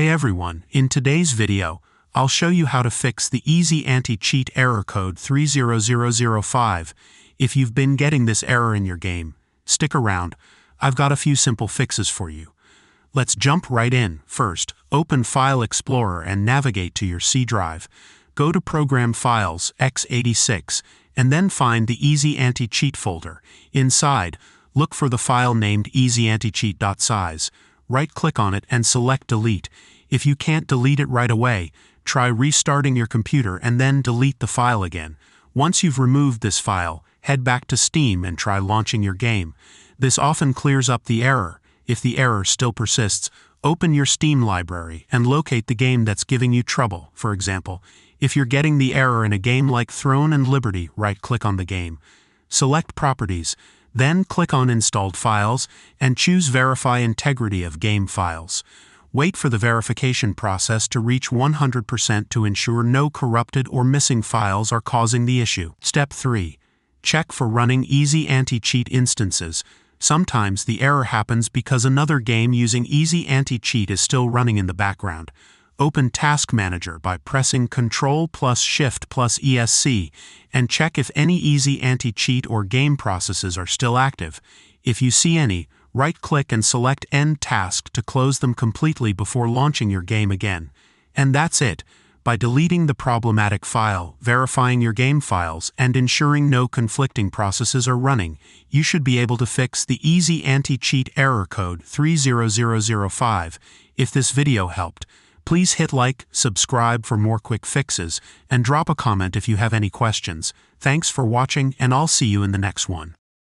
Hey everyone, in today's video, I'll show you how to fix the easy anti-cheat error code 30005. If you've been getting this error in your game, stick around. I've got a few simple fixes for you. Let's jump right in. First, open File Explorer and navigate to your C drive. Go to Program Files, x86, and then find the Easy Anti-Cheat folder. Inside, look for the file named easyanticheat.size. Right-click on it and select Delete. If you can't delete it right away, try restarting your computer and then delete the file again. Once you've removed this file, head back to Steam and try launching your game. This often clears up the error. If the error still persists, open your Steam library and locate the game that's giving you trouble. For example, if you're getting the error in a game like Throne and Liberty, right-click on the game. Select Properties. Then click on Installed Files and choose Verify Integrity of Game Files. Wait for the verification process to reach 100% to ensure no corrupted or missing files are causing the issue. Step 3. Check for running Easy Anti-Cheat instances. Sometimes the error happens because another game using Easy Anti-Cheat is still running in the background. Open Task Manager by pressing Ctrl+Shift+ESC and check if any Easy Anti-Cheat or game processes are still active. If you see any, right-click and select End Task to close them completely before launching your game again. And that's it. By deleting the problematic file, verifying your game files, and ensuring no conflicting processes are running, you should be able to fix the Easy Anti-Cheat error code 30005. If this video helped, please hit like, subscribe for more quick fixes, and drop a comment if you have any questions. Thanks for watching, and I'll see you in the next one.